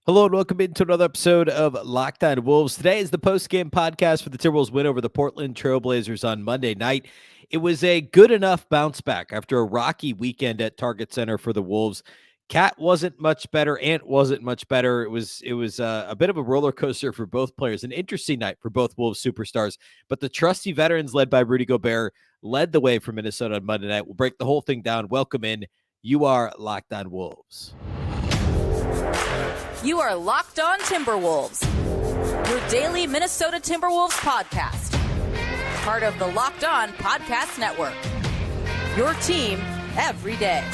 Hello and welcome into another episode of Locked On Wolves. Today is the post-game podcast for the Timberwolves win over the Portland Trailblazers on Monday night. It was a good enough bounce back after a rocky weekend at Target Center for the Wolves. Cat wasn't much better. Ant wasn't much better. It was a bit of a roller coaster for both players. An interesting night for both Wolves superstars. But the trusty veterans led by Rudy Gobert led the way for Minnesota on Monday night. We'll break the whole thing down. Welcome in. You are Locked On Wolves. You are Locked On Timberwolves, your daily Minnesota Timberwolves podcast. Part of the Locked On Podcast Network. Your team every day.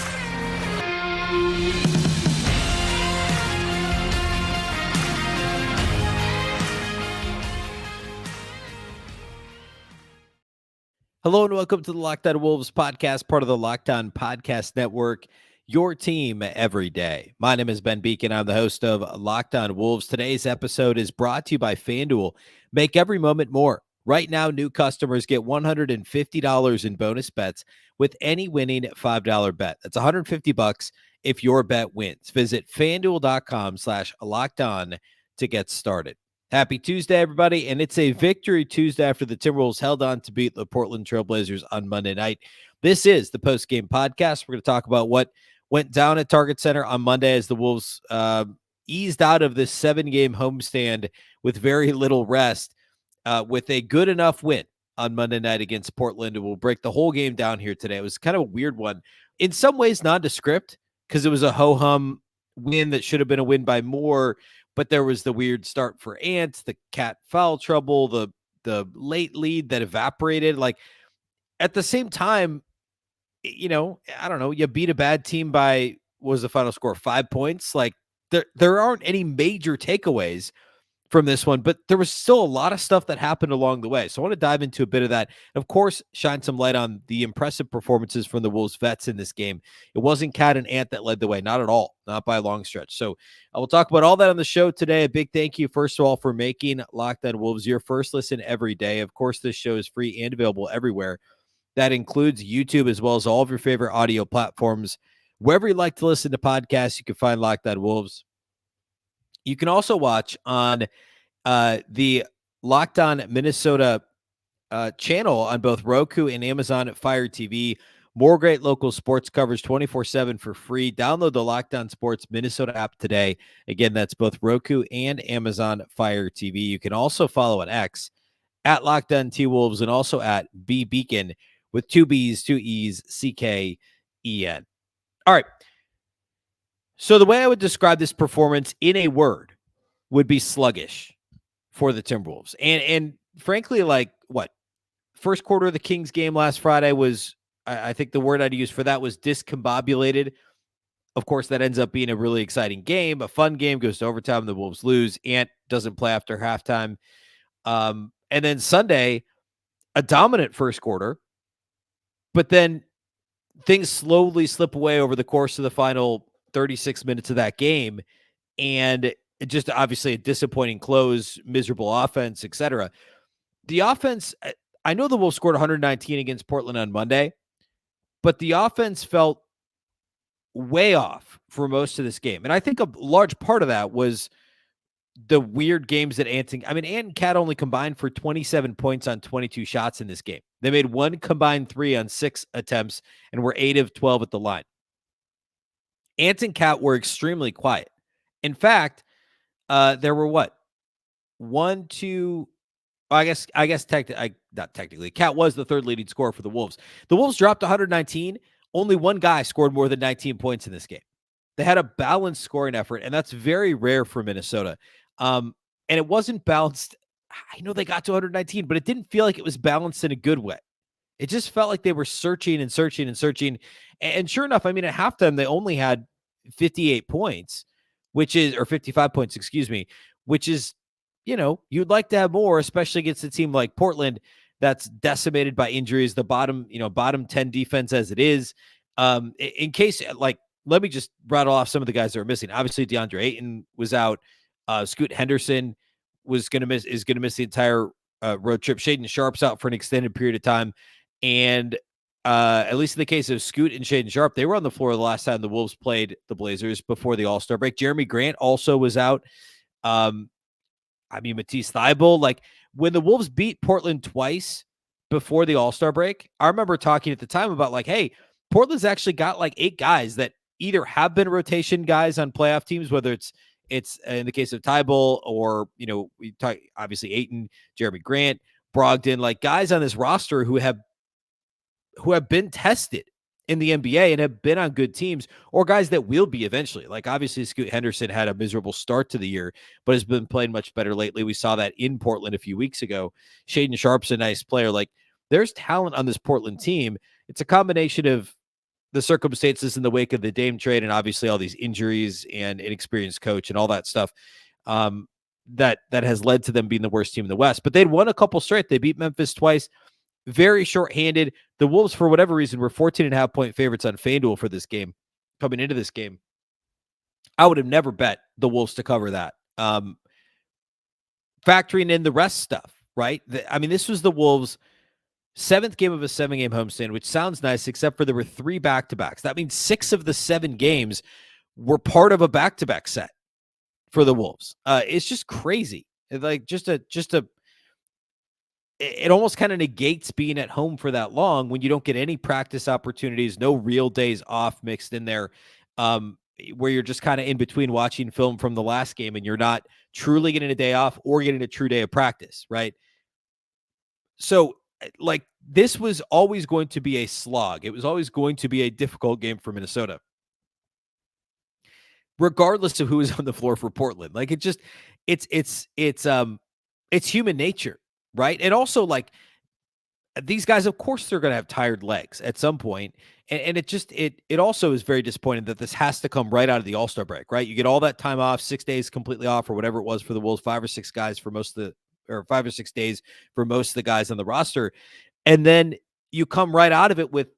Hello and welcome to the Locked On Wolves podcast, part of the Locked On Podcast Network. Your team every day. My name is Beecken. I'm the host of Locked On Wolves. Today's episode is brought to you by FanDuel. Make every moment more. Right now, new customers get $150 in bonus bets with any winning $5 bet. That's $150 if your bet wins. Visit FanDuel.com/LockedOn to get started. Happy Tuesday, everybody, and it's a victory Tuesday after the Timberwolves held on to beat the Portland Trailblazers on Monday night. This is the post-game podcast. We're going to talk about what went down at Target Center on Monday as the Wolves eased out of this 7-game homestand with very little rest with a good enough win on Monday night against Portland. And we'll break the whole game down here today. It was kind of a weird one. In some ways, nondescript because it was a ho-hum win that should have been a win by more, but there was the weird start for Ant, the Cat foul trouble, the late lead that evaporated. Like at the same time, you know, I don't know, you beat a bad team by, what was the final score, 5 points? Like there aren't any major takeaways from this one, but there was still a lot of stuff that happened along the way. So I want to dive into a bit of that. Of course, shine some light on the impressive performances from the Wolves vets in this game. It wasn't Cat and Ant that led the way, not at all, not by a long stretch. So I will talk about all that on the show today. A big thank you, first of all, for making Locked On Wolves your first listen every day. Of course, this show is free and available everywhere. That includes YouTube as well as all of your favorite audio platforms. Wherever you like to listen to podcasts, you can find Locked On Wolves. You can also watch on the Locked On Minnesota channel on both Roku and Amazon Fire TV. More great local sports coverage 24/7 for free. Download the Locked On Sports Minnesota app today. Again, that's both Roku and Amazon Fire TV. You can also follow on X at Locked On T-Wolves and also at Beecken with 2 B's, 2 E's, CKEN. All right. So the way I would describe this performance in a word would be sluggish for the Timberwolves. And frankly, like what? First quarter of the Kings game last Friday was, I think the word I'd use for that was discombobulated. Of course, that ends up being a really exciting game, a fun game, goes to overtime, the Wolves lose. Ant doesn't play after halftime. And then Sunday, a dominant first quarter, but then things slowly slip away over the course of the final 36 minutes of that game. And just obviously a disappointing close, miserable offense, etc. The offense, I know the Wolves scored 119 against Portland on Monday, but the offense felt way off for most of this game. And I think a large part of that was the weird games that Ant and Cat only combined for 27 points on 22 shots in this game. They made one combined 3 on 6 attempts and were 8 of 12 at the line. Ant and Cat were extremely quiet. In fact, there were what? 1, 2, I guess not technically. Cat was the third leading scorer for the Wolves. The Wolves dropped 119. Only one guy scored more than 19 points in this game. They had a balanced scoring effort, and that's very rare for Minnesota. And it wasn't balanced. I know they got to 119, but it didn't feel like it was balanced in a good way. It just felt like they were searching and searching and searching. And sure enough, I mean, at halftime, they only had 58 points, or 55 points, excuse me, which is, you know, you'd like to have more, especially against a team like Portland that's decimated by injuries, the bottom 10 defense as it is. In case, like, let me just rattle off some of the guys that are missing. Obviously, DeAndre Ayton was out. Scoot Henderson is going to miss the entire road trip. Shaden Sharp's out for an extended period of time. And at least in the case of Scoot and Shaden Sharp, they were on the floor the last time the Wolves played the Blazers before the All-Star break. Jeremy Grant also was out. Matisse Thybulle, like when the Wolves beat Portland twice before the All-Star break, I remember talking at the time about like, hey, Portland's actually got like 8 guys that either have been rotation guys on playoff teams, whether it's in the case of Thybulle or, we talk obviously Ayton, Jeremy Grant, Brogdon, like guys on this roster who have been tested in the NBA and have been on good teams, or guys that will be eventually. Like obviously Scoot Henderson had a miserable start to the year, but has been playing much better lately. We saw that in Portland a few weeks ago. Shaden Sharp's a nice player. Like there's talent on this Portland team. It's a combination of the circumstances in the wake of the Dame trade and obviously all these injuries and inexperienced coach and all that stuff. That has led to them being the worst team in the West, but they'd won a couple straight. They beat Memphis twice. Very shorthanded. The Wolves, for whatever reason, were 14.5-point favorites on FanDuel for this game. Coming into this game, I would have never bet the Wolves to cover that. Factoring in the rest stuff, right? This was the Wolves' 7th game of a 7-game homestand, which sounds nice, except for there were 3 back-to-backs. That means 6 of the 7 games were part of a back-to-back set for the Wolves. It's just crazy. Like it almost kind of negates being at home for that long when you don't get any practice opportunities, no real days off mixed in there, where you're just kind of in between watching film from the last game and you're not truly getting a day off or getting a true day of practice, right? So, like, this was always going to be a slog. It was always going to be a difficult game for Minnesota, regardless of who is on the floor for Portland. Like, it's human nature. Right. And also, like, these guys, of course, they're going to have tired legs at some point. And it also is very disappointing that this has to come right out of the All-Star break, right? You get all that time off, 6 days completely off or whatever it was for the Wolves, 5 or 6 guys for most of the, or 5 or 6 days for most of the guys on the roster. And then you come right out of it with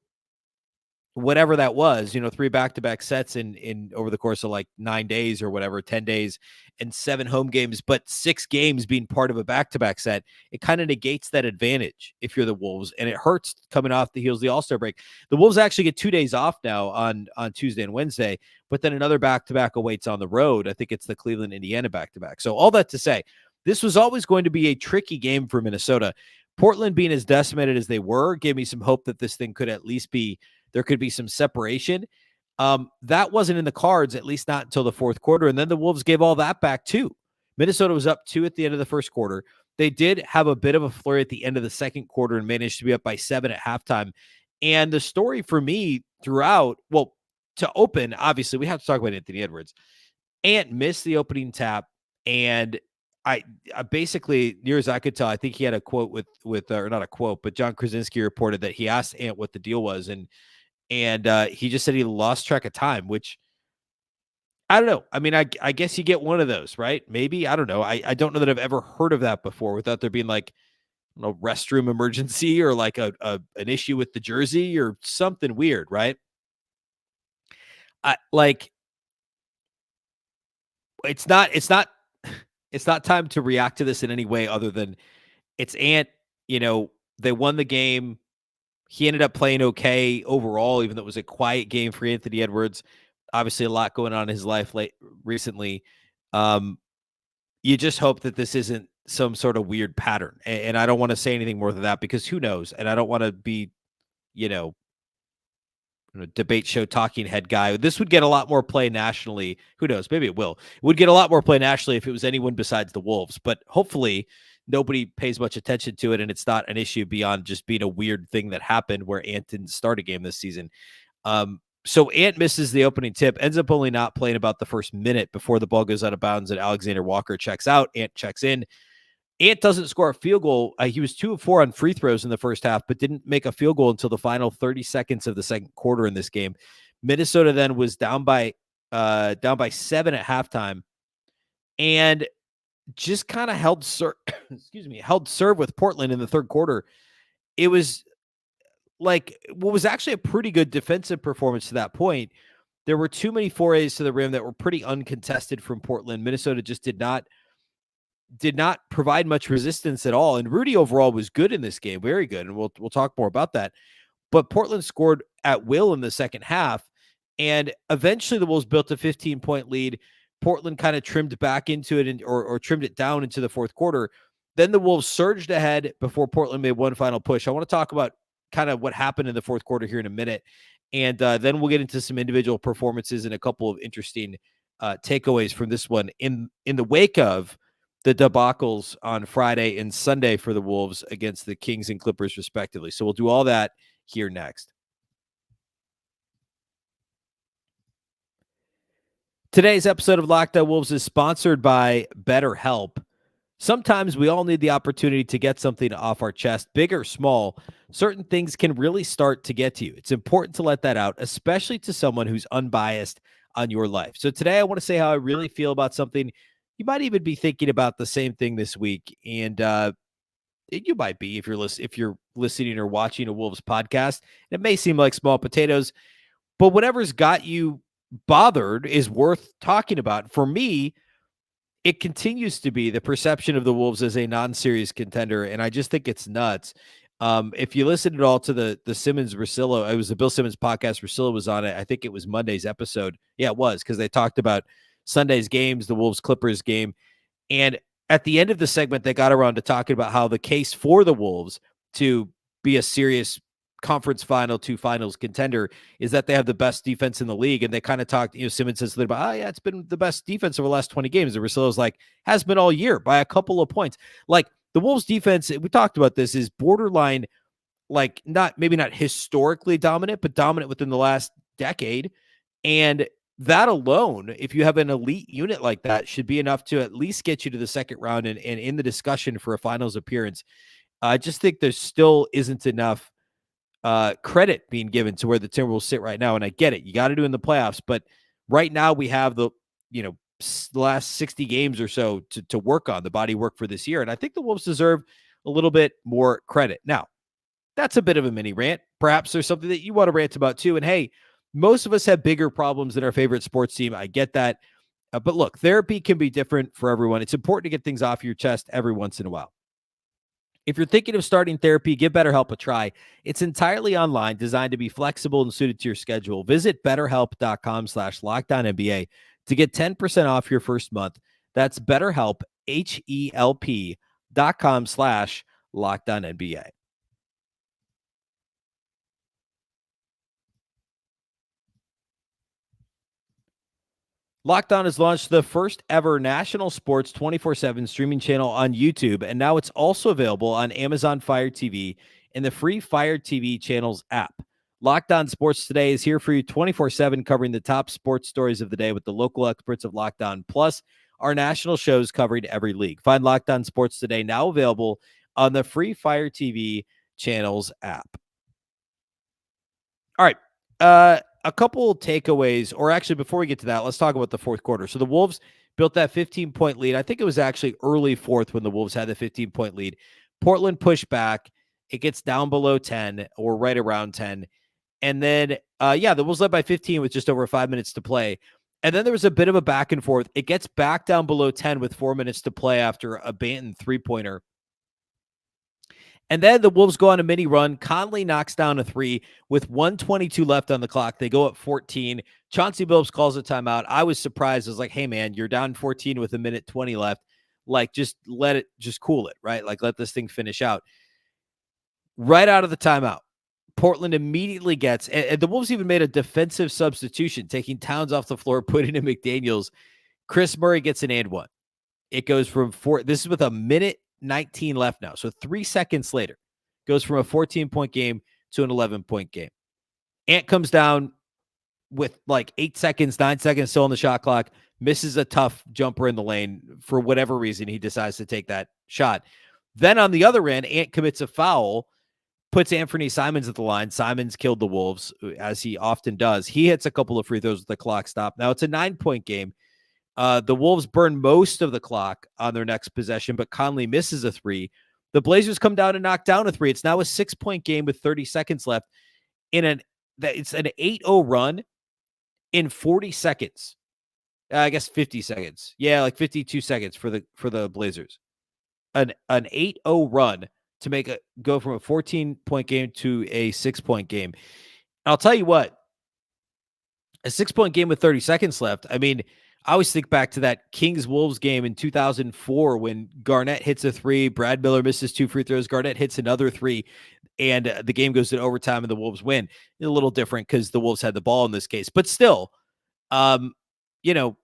whatever that was, 3 back-to-back sets in over the course of like 9 days or whatever, 10 days and 7 home games, but 6 games being part of a back-to-back set. It kind of negates that advantage if you're the Wolves, and it hurts coming off the heels of the All-Star break. The Wolves actually get 2 days off now on Tuesday and Wednesday, but then another back-to-back awaits on the road. I think it's the Cleveland, Indiana back-to-back. So all that to say, this was always going to be a tricky game for Minnesota. Portland being as decimated as they were gave me some hope that this thing could at least be, there could be some separation. That wasn't in the cards, at least not until the fourth quarter. And then the Wolves gave all that back too. Minnesota was up 2 at the end of the first quarter. They did have a bit of a flurry at the end of the second quarter and managed to be up by 7 at halftime. And the story for me throughout, well, to open, obviously, we have to talk about Anthony Edwards. Ant missed the opening tap, and I basically, near as I could tell, I think he had a quote with or not a quote, but John Krasinski reported that he asked Ant what the deal was, and he just said he lost track of time, which I don't know. I guess you get one of those, right? Maybe, I don't know. I don't know that I've ever heard of that before without there being like a restroom emergency or like an issue with the jersey or something weird, right? It's not it's not time to react to this in any way other than it's Ant. They won the game. He ended up playing okay overall, even though it was a quiet game for Anthony Edwards. Obviously, a lot going on in his life recently. You just hope that this isn't some sort of weird pattern. And I don't want to say anything more than that because who knows? And I don't want to be, debate show talking head guy. This would get a lot more play nationally. Who knows? Maybe it will. It would get a lot more play nationally if it was anyone besides the Wolves. But hopefully nobody pays much attention to it, and it's not an issue beyond just being a weird thing that happened where Ant didn't start a game this season. So Ant misses the opening tip, ends up only not playing about the first minute before the ball goes out of bounds and Alexander Walker checks out. Ant checks in. Ant doesn't score a field goal. He was 2 of 4 on free throws in the first half, but didn't make a field goal until the final 30 seconds of the second quarter in this game. Minnesota then was down by 7 at halftime and just kind of held serve with Portland in the third quarter. It was like what was actually a pretty good defensive performance to that point. There were too many forays to the rim that were pretty uncontested from Portland. Minnesota just did not provide much resistance at all. And Rudy overall was good in this game, very good. And we'll talk more about that. but Portland scored at will in the second half. And eventually the Wolves built a 15-point lead. Portland kind of trimmed back into it or trimmed it down into the fourth quarter. Then the Wolves surged ahead before Portland made one final push. I want to talk about kind of what happened in the fourth quarter here in a minute. And then we'll get into some individual performances and a couple of interesting takeaways from this one in the wake of the debacles on Friday and Sunday for the Wolves against the Kings and Clippers, respectively. So we'll do all that here next. Today's episode of Locked On Wolves is sponsored by BetterHelp. Sometimes we all need the opportunity to get something off our chest, big or small. Certain things can really start to get to you. It's important to let that out, especially to someone who's unbiased on your life. So today I want to say how I really feel about something. You might even be thinking about the same thing this week, and you might be if you're listening or watching a Wolves podcast. It may seem like small potatoes, but whatever's got you bothered is worth talking about. For me, it continues to be the perception of the Wolves as a non-serious contender, and I just think it's nuts. If you listen at all to the Simmons Russillo, it was the Bill Simmons podcast. Russillo was on it. I think it was Monday's episode. Yeah, it was, because they talked about Sunday's games, the Wolves Clippers game, and at the end of the segment, they got around to talking about how the case for the Wolves to be a serious conference final, 2 finals contender is that they have the best defense in the league. And they kind of talked, Simmons says something about, it's been the best defense over the last 20 games. And Russillo's like, has been all year by a couple of points. Like, the Wolves defense, we talked about this, is borderline, like, maybe not historically dominant, but dominant within the last decade. And that alone, if you have an elite unit like that, should be enough to at least get you to the second round and in the discussion for a finals appearance. I just think there still isn't enough credit being given to where the Timberwolves sit right now. And I get it. You got to do in the playoffs. But right now we have the last 60 games or so to work on, the body work for this year. And I think the Wolves deserve a little bit more credit. Now, that's a bit of a mini rant. Perhaps there's something that you want to rant about too. And hey, most of us have bigger problems than our favorite sports team. I get that. But look, therapy can be different for everyone. It's important to get things off your chest every once in a while. If you're thinking of starting therapy, give BetterHelp a try. It's entirely online, designed to be flexible and suited to your schedule. Visit BetterHelp.com/LockedOnNBA to get 10% off your first month. That's BetterHelp, HELP.com/LockedOnNBA. Locked On has launched the first ever national sports 24/7 streaming channel on YouTube, and now it's also available on Amazon Fire TV and the free Fire TV channels app. Locked On Sports Today is here for you 24/7, covering the top sports stories of the day with the local experts of Locked On, plus our national shows covering every league. Find Locked On Sports Today now available on the free Fire TV channels app. All right. A couple takeaways, or actually before we get to that, let's talk about the fourth quarter. So the Wolves built that 15-point lead. I think it was actually early fourth when the Wolves had the 15-point lead. Portland pushed back. It gets down below 10 or right around 10. And then, the Wolves led by 15 with just over 5 minutes to play. And then there was a bit of a back and forth. It gets back down below 10 with 4 minutes to play after a Banton three-pointer. And then the Wolves go on a mini run. Conley knocks down a 3 with 1:22 left on the clock. They go up 14. Chauncey Billups calls a timeout. I was surprised. I was like, hey, man, you're down 14 with 1:20 left. Like, just cool it, right? Like, let this thing finish out. Right out of the timeout, Portland immediately gets, and the Wolves even made a defensive substitution, taking Towns off the floor, putting in McDaniels. Chris Murray gets an and one. It goes from 4. This is with 1:19 left now. So 3 seconds later, goes from a 14-point game to an 11-point game. Ant comes down with like 8 seconds, 9 seconds still on the shot clock, misses a tough jumper in the lane. For whatever reason, he decides to take that shot. Then on the other end, Ant commits a foul, puts Anthony Simons at the line. Simons killed the Wolves, as he often does. He hits a couple of free throws with the clock stop. Now it's a 9-point game. The Wolves burn most of the clock on their next possession, but Conley misses a 3. The Blazers come down and knock down a 3. It's now a 6-point game with 30 seconds left. It's an 8-0 run in 40 seconds. I guess 50 seconds. Yeah, like 52 seconds for the Blazers. An 8-0 run to go from a 14-point game to a 6-point game. And I'll tell you what, a 6-point game with 30 seconds left. I mean, I always think back to that Kings-Wolves game in 2004 when Garnett hits a three, Brad Miller misses 2 free throws, Garnett hits another three, and the game goes to overtime and the Wolves win. A little different because the Wolves had the ball in this case, but still, you know,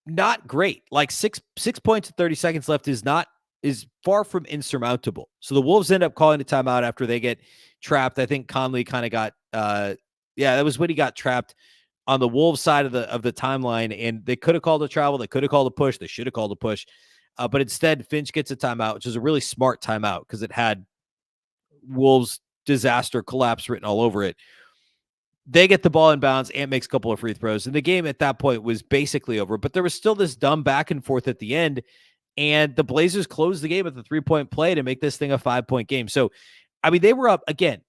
not great. Like 6 points and 30 seconds left is far from insurmountable. So the Wolves end up calling a timeout after they get trapped. I think Conley kind of got that was when he got trapped on the Wolves side of the timeline, and they could have called a travel, they could have called a push, they should have called a push. But instead, Finch gets a timeout, which is a really smart timeout because it had Wolves disaster collapse written all over it. They get the ball in bounds. Ant makes a couple of free throws. And the game at that point was basically over. But there was still this dumb back and forth at the end. And the Blazers closed the game with a 3-point play to make this thing a 5-point game. So, I mean, they were up 14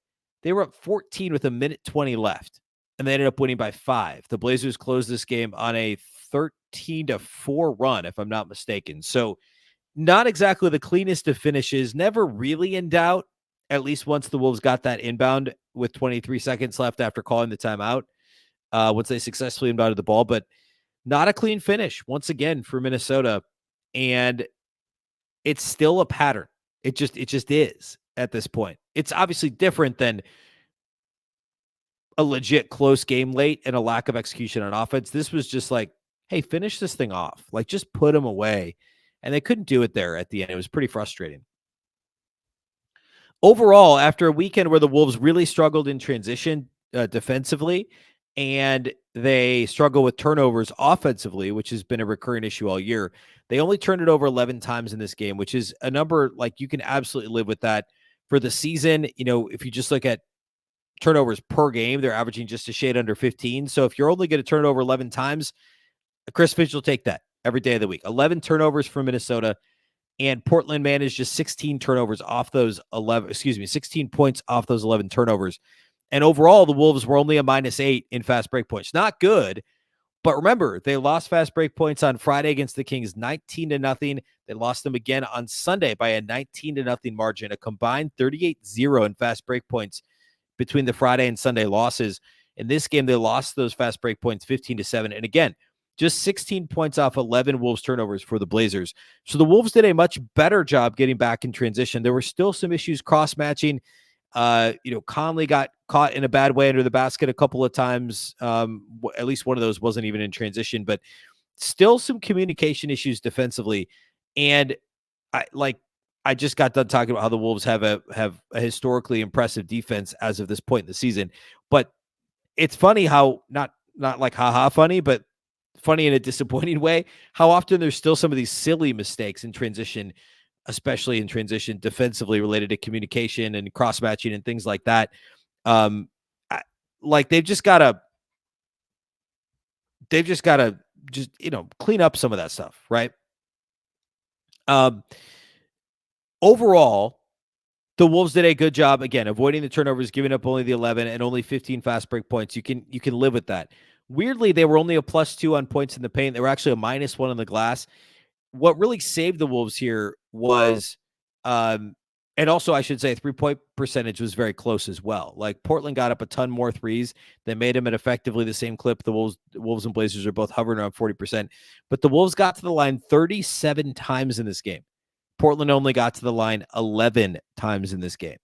with 1:20 left. And they ended up winning by 5. The Blazers closed this game on a 13-4 run, if I'm not mistaken. So, not exactly the cleanest of finishes. Never really in doubt, at least once the Wolves got that inbound with 23 seconds left after calling the timeout, once they successfully inbounded the ball, but not a clean finish once again for Minnesota. And it's still a pattern. It just is at this point. It's obviously different than a legit close game late and a lack of execution on offense. This was just like, hey, finish this thing off. Like, just put them away. And they couldn't do it there at the end. It was pretty frustrating. Overall, after a weekend where the Wolves really struggled in transition defensively, and they struggle with turnovers offensively, which has been a recurring issue all year, they only turned it over 11 times in this game, which is a number like you can absolutely live with that for the season. You know, if you just look at turnovers per game, they're averaging just a shade under 15. So if you're only going to turn it over 11 times, Chris Finch will take that every day of the week. 11 turnovers for Minnesota. And Portland managed just 16 turnovers off those 16 points off those 11 turnovers. And overall, the Wolves were only a -8 in fast break points. Not good, but remember, they lost fast break points on Friday against the Kings 19-0. They lost them again on Sunday by a 19-0 margin, a combined 38-0 in fast break points between the Friday and Sunday losses. In this game, they lost those fast break points 15-7. And again, just 16 points off 11 Wolves turnovers for the Blazers. So the Wolves did a much better job getting back in transition. There were still some issues cross-matching. Conley got caught in a bad way under the basket a couple of times. At least one of those wasn't even in transition, but still some communication issues defensively. And I just got done talking about how the Wolves have a historically impressive defense as of this point in the season. But it's funny how not like haha funny, but funny in a disappointing way, how often there's still some of these silly mistakes in transition, especially in transition defensively related to communication and cross-matching and things like that. They've just got to clean up some of that stuff, right? Overall, the Wolves did a good job, again, avoiding the turnovers, giving up only the 11 and only 15 fast break points. You can live with that. Weirdly, they were only a +2 on points in the paint. They were actually a -1 on the glass. What really saved the Wolves here was, and also I should say 3-point percentage was very close as well. Like Portland got up a ton more threes. They made them at effectively the same clip. The Wolves and Blazers are both hovering around 40%, but the Wolves got to the line 37 times in this game. Portland only got to the line 11 times in this game.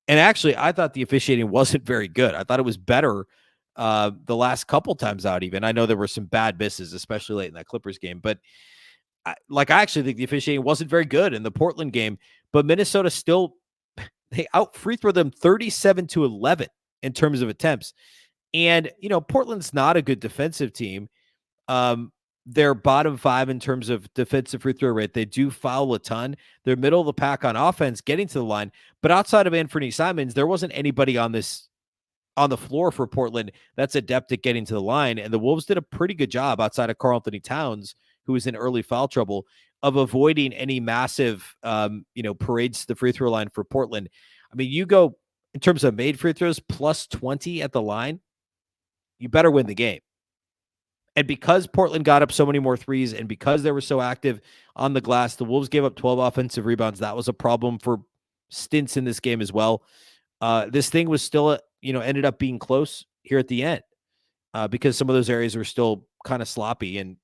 And actually, I thought the officiating wasn't very good. I thought it was better the last couple times out even. I know there were some bad misses, especially late in that Clippers game, but I actually think the officiating wasn't very good in the Portland game, but Minnesota still, they out free throw them 37-11 in terms of attempts. And, Portland's not a good defensive team. They're bottom 5 in terms of defensive free throw rate. They do foul a ton. They're middle of the pack on offense getting to the line, but outside of Anthony Simons, there wasn't anybody on the floor for Portland that's adept at getting to the line. And the Wolves did a pretty good job outside of Karl-Anthony Towns, who was in early foul trouble, of avoiding any massive, parades to the free throw line for Portland. I mean, you go in terms of made free throws +20 at the line, you better win the game. And because Portland got up so many more threes and because they were so active on the glass, the Wolves gave up 12 offensive rebounds. That was a problem for stints in this game as well. This thing was still, ended up being close here at the end because some of those areas were still kind of sloppy. And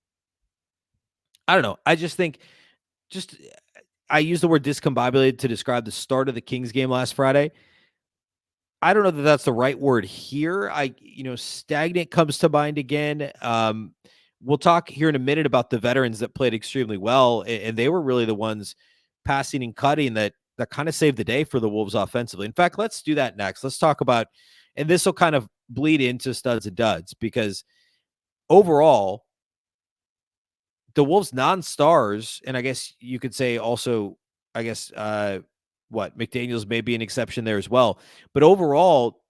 I don't know. I just think just I use the word discombobulated to describe the start of the Kings game last Friday. I don't know that that's the right word here. Stagnant comes to mind again. We'll talk here in a minute about the veterans that played extremely well, and they were really the ones passing and cutting that kind of saved the day for the Wolves offensively. In fact, let's do that next. Let's talk about, and this will kind of bleed into studs and duds, because overall, the Wolves non-stars, and I guess you could say also, McDaniels may be an exception there as well. But overall,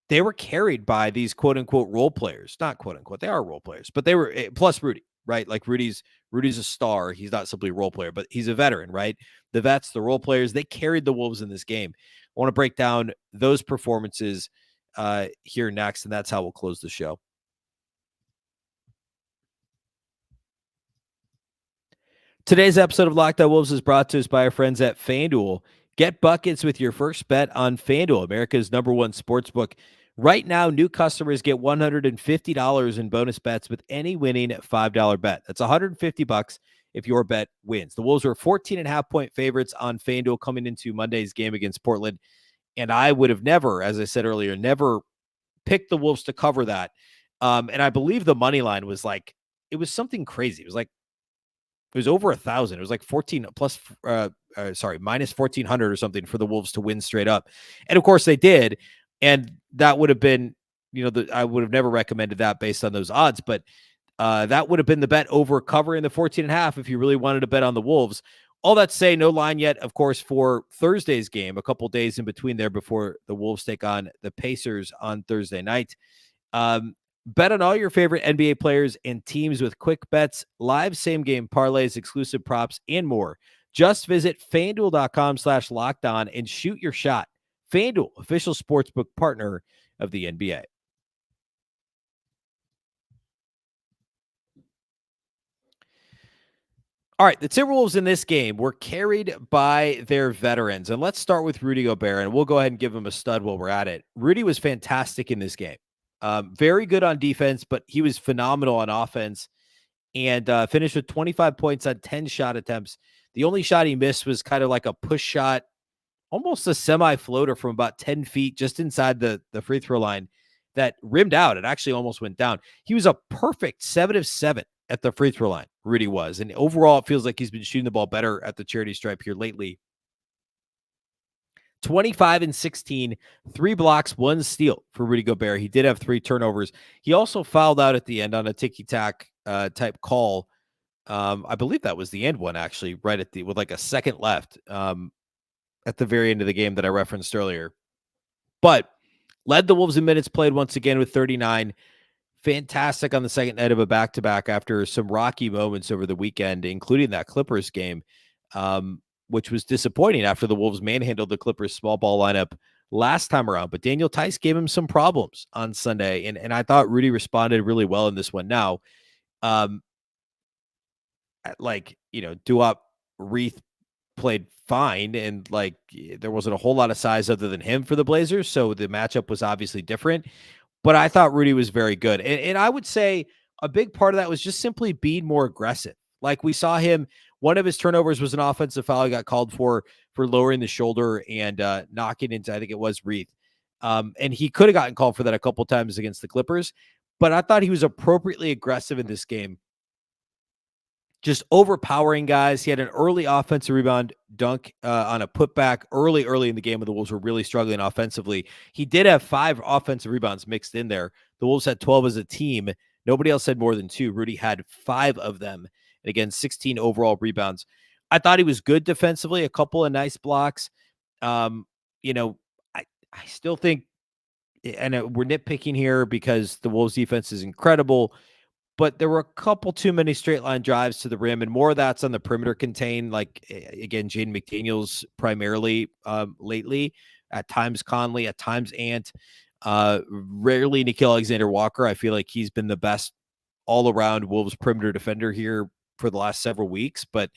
they were carried by these quote unquote role players, not quote unquote, they are role players, but they were plus Rudy, right? Like Rudy's a star. He's not simply a role player, but he's a veteran, right? The vets, the role players, they carried the Wolves in this game. I want to break down those performances here next, and that's how we'll close the show. Today's episode of Locked On Wolves is brought to us by our friends at FanDuel. Get buckets with your first bet on FanDuel, America's #1 sportsbook. Right now, new customers get $150 in bonus bets with any winning $5 bet. That's $150 if your bet wins. The Wolves were 14.5-point favorites on FanDuel coming into Monday's game against Portland, and I would have never, as I said earlier, never picked the Wolves to cover that. And I believe the money line was it was something crazy. It was over 1,000. It was like 14 plus, minus 1,400 or something for the Wolves to win straight up. And of course they did. And that would have been, I would have never recommended that based on those odds, but that would have been the bet over covering the 14.5 if you really wanted to bet on the Wolves. All that to say, no line yet, of course, for Thursday's game, a couple days in between there before the Wolves take on the Pacers on Thursday night. Bet on all your favorite NBA players and teams with quick bets, live same-game parlays, exclusive props, and more. Just visit FanDuel.com/lockedon and shoot your shot. FanDuel, official sportsbook partner of the NBA. All right, the Timberwolves in this game were carried by their veterans. And let's start with Rudy Gobert, and we'll go ahead and give him a stud while we're at it. Rudy was fantastic in this game. Very good on defense, but he was phenomenal on offense, and finished with 25 points on 10 shot attempts. The only shot he missed was kind of like a push shot, almost a semi-floater from about 10 feet just inside the free throw line that rimmed out. It actually almost went down. He was a perfect 7 of 7 at the free throw line, Rudy was. And overall, it feels like he's been shooting the ball better at the charity stripe here lately. 25 and 16, 3 blocks, 1 steal for Rudy Gobert. He did have 3 turnovers. He also fouled out at the end on a ticky-tack type call. I believe that was the end one, actually, right at with like a second left at the very end of the game that I referenced earlier. But led the Wolves in minutes played once again with 39. Fantastic on the second night of a back-to-back after some rocky moments over the weekend, including that Clippers game, which was disappointing after the Wolves manhandled the Clippers small ball lineup last time around. But Daniel Tice gave him some problems on Sunday, and I thought Rudy responded really well in this one. Now, Duop Reith played fine, and there wasn't a whole lot of size other than him for the Blazers, so the matchup was obviously different. But I thought Rudy was very good. And I would say a big part of that was just simply being more aggressive. Like we saw him, one of his turnovers was an offensive foul he got called for lowering the shoulder and knocking into, I think it was Reith. And he could have gotten called for that a couple times against the Clippers. But I thought he was appropriately aggressive in this game, just overpowering guys. He had an early offensive rebound dunk on a putback early in the game when the Wolves were really struggling offensively. He did have 5 offensive rebounds mixed in there. The Wolves had 12 as a team. Nobody else had more than 2. Rudy had 5 of them. And again, 16 overall rebounds. I thought he was good defensively, a couple of nice blocks. I still think, and we're nitpicking here because the Wolves defense is incredible, but there were a couple too many straight line drives to the rim, and more of that's on the perimeter contain. Like, again, Jaden McDaniels primarily lately, at times Conley, at times Ant, rarely Nickeil Alexander-Walker. I feel like he's been the best all-around Wolves perimeter defender here for the last several weeks, but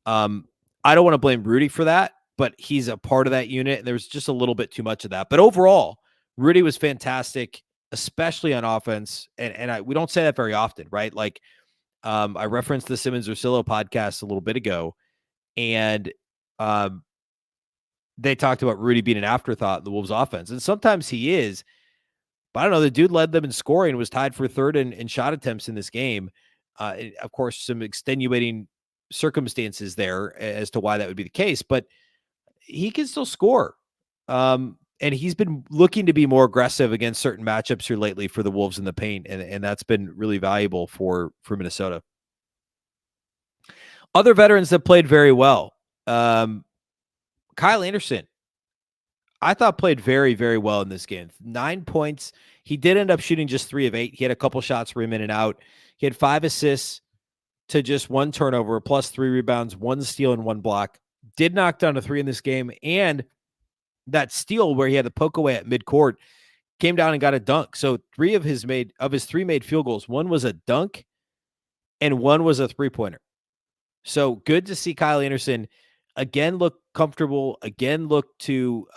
I don't want to blame Rudy for that. but he's a part of that unit, and there's just a little bit too much of that. But overall, Rudy was fantastic, especially on offense. And we don't say that very often, right? Like, I referenced the Simmons Ursillo podcast a little bit ago, and they talked about Rudy being an afterthought in the Wolves offense. And sometimes he is, but I don't know. The dude led them in scoring, was tied for third in shot attempts in this game. Of course, some extenuating circumstances there as to why that would be the case, but he can still score. And he's been looking to be more aggressive against certain matchups here lately for the Wolves in the paint, and that's been really valuable for Minnesota. Other veterans that played very well. Kyle Anderson, I thought played very, very well in this game. 9 points. He did end up shooting just 3 of 8. He had a couple shots for him in and out. He had 5 assists to just 1 turnover, plus 3 rebounds, 1 steal, and 1 block. Did knock down a 3 in this game, and that steal where he had the poke away at midcourt came down and got a dunk. So 3 of his 3 made field goals, 1 was a dunk and 1 was a 3-pointer. So good to see Kyle Anderson again look comfortable, again look to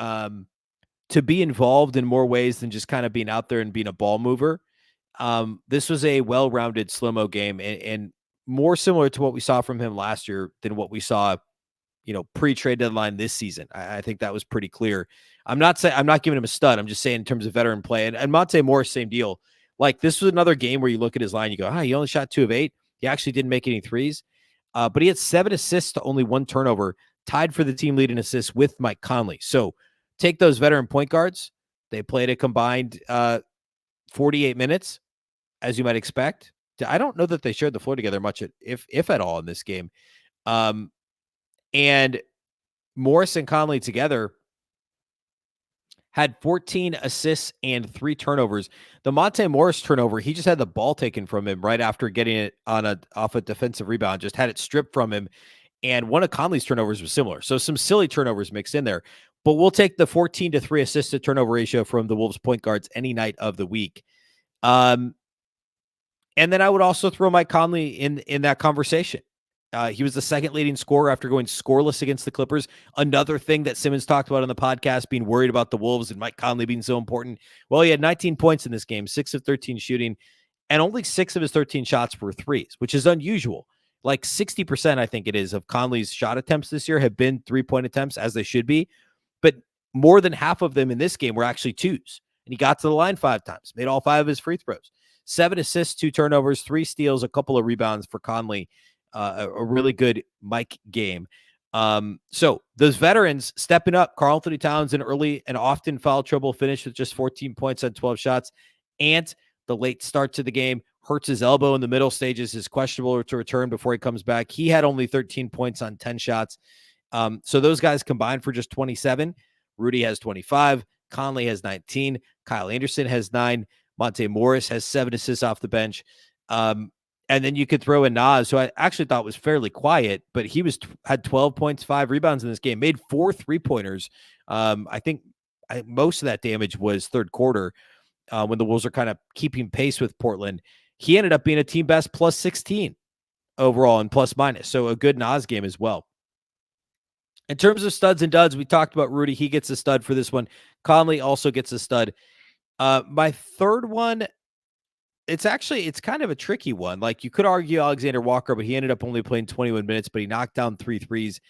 be involved in more ways than just kind of being out there and being a ball mover. This was a well-rounded slow-mo game and more similar to what we saw from him last year than what we saw, pre-trade deadline this season. I think that was pretty clear. I'm not giving him a stud. I'm just saying in terms of veteran play. And Monte Morris, same deal. Like, this was another game where you look at his line, you go, he only shot 2 of 8. He actually didn't make any threes. But he had 7 assists to only 1 turnover, tied for the team lead in assists with Mike Conley. So take those veteran point guards. They played a combined 48 minutes, as you might expect. I don't know that they shared the floor together much, if at all, in this game. And Morris and Conley together had 14 assists and 3 turnovers. The Monte Morris turnover, he just had the ball taken from him right after getting it off a defensive rebound, just had it stripped from him. And one of Conley's turnovers was similar. So some silly turnovers mixed in there. But we'll take the 14-3 assist to turnover ratio from the Wolves point guards any night of the week. And then I would also throw Mike Conley in that conversation. He was the second leading scorer after going scoreless against the Clippers. Another thing that Simmons talked about on the podcast, being worried about the Wolves and Mike Conley being so important. Well, he had 19 points in this game, 6 of 13 shooting, and only 6 of his 13 shots were threes, which is unusual. Like 60%, I think it is, of Conley's shot attempts this year have been 3-point attempts, as they should be. But more than half of them in this game were actually 2s. And he got to the line 5 times, made all 5 of his free throws. 7 assists, 2 turnovers, 3 steals, a couple of rebounds for Conley. A really good Mike game. So those veterans stepping up. Karl-Anthony Towns, an early and often foul trouble finish with just 14 points on 12 shots. And the late start to the game hurts his elbow in the middle stages. Is questionable to return before he comes back. He had only 13 points on 10 shots. So those guys combined for just 27. Rudy has 25. Conley has 19. Kyle Anderson has 9. Monte Morris has 7 assists off the bench. And then you could throw in Nas, who I actually thought was fairly quiet, but he had 12 points, 5 rebounds in this game, made 4 3-pointers. I think most of that damage was third quarter when the Wolves are kind of keeping pace with Portland. He ended up being a team best plus 16 overall and plus minus. So a good Nas game as well. In terms of studs and duds, we talked about Rudy. He gets a stud for this one. Conley also gets a stud. My third one, it's kind of a tricky one. Like, you could argue Alexander Walker, but he ended up only playing 21 minutes, but he knocked down 3 threes.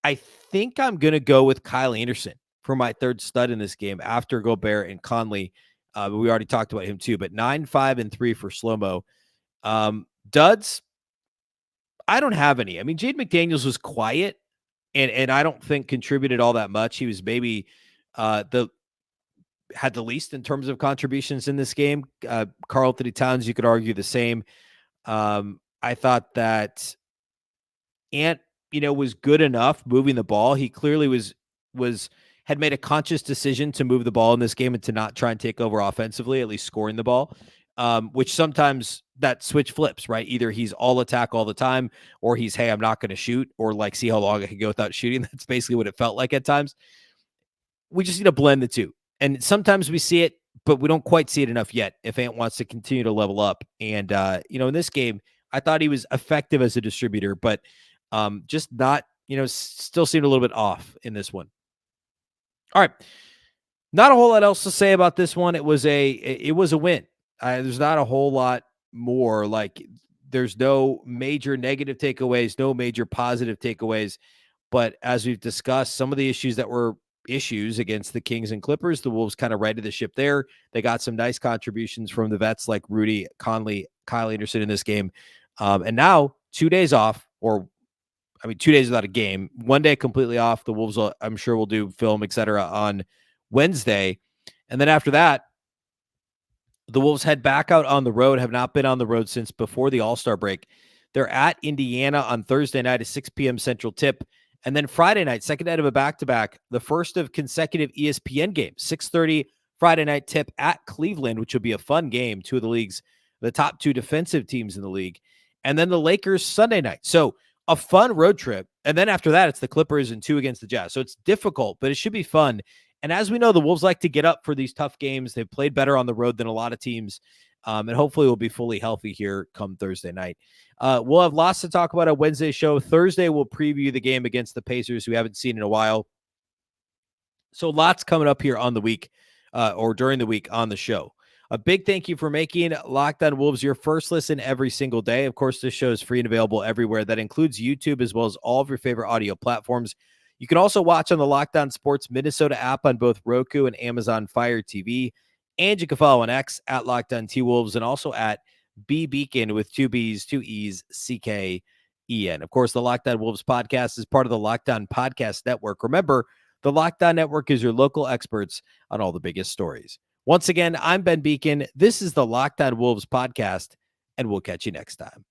I think I'm going to go with Kyle Anderson for my third stud in this game after Gobert and Conley. We already talked about him too, but 9, 5, and 3 for slow-mo. Duds, I don't have any. I mean, Jaden McDaniels was quiet and I don't think contributed all that much. He was maybe had the least in terms of contributions in this game. Karl-Anthony Towns, you could argue the same. I thought that Ant, was good enough moving the ball. He clearly had made a conscious decision to move the ball in this game and to not try and take over offensively, at least scoring the ball, which sometimes that switch flips, right? Either he's all attack all the time, or he's, hey, I'm not going to shoot, or like, see how long I can go without shooting. That's basically what it felt like at times. We just need to blend the two. And sometimes we see it, but we don't quite see it enough yet if Ant wants to continue to level up. And, in this game, I thought he was effective as a distributor, but just not, still seemed a little bit off in this one. All right. Not a whole lot else to say about this one. It was a win. There's not a whole lot more. Like, there's no major negative takeaways, no major positive takeaways. But as we've discussed, some of the issues that were issues against the Kings and Clippers, the Wolves kind of righted the ship there. They got some nice contributions from the vets like Rudy, Conley, Kyle Anderson in this game. And now 2 days off, 2 days without a game, 1 day completely off. The Wolves, I'm sure, will do film, etc. on Wednesday. And then after that, the Wolves head back out on the road, have not been on the road since before the All-Star break. They're at Indiana on Thursday night at 6 p.m. Central tip. And then Friday night, second night of a back-to-back, the first of consecutive ESPN games, 6:30 Friday night tip at Cleveland, which will be a fun game. Two of the top two defensive teams in the league. And then the Lakers Sunday night. So a fun road trip. And then after that, it's the Clippers and 2 against the Jazz. So it's difficult, but it should be fun. And as we know, the Wolves like to get up for these tough games. They've played better on the road than a lot of teams. And hopefully we'll be fully healthy here come Thursday night. We'll have lots to talk about on Wednesday's show. Thursday, we'll preview the game against the Pacers, who we haven't seen in a while. So lots coming up here on the week or during the week on the show. A big thank you for making Locked On Wolves your first listen every single day. Of course, this show is free and available everywhere. That includes YouTube as well as all of your favorite audio platforms. You can also watch on the Locked On Sports Minnesota app on both Roku and Amazon Fire TV. And you can follow on X at Locked On T-Wolves and also at Beecken with 2 B's, 2 E's, CKEN. Of course, the Locked On Wolves podcast is part of the Locked On Podcast Network. Remember, the Locked On Network is your local experts on all the biggest stories. Once again, I'm Ben Beecken. This is the Locked On Wolves podcast, and we'll catch you next time.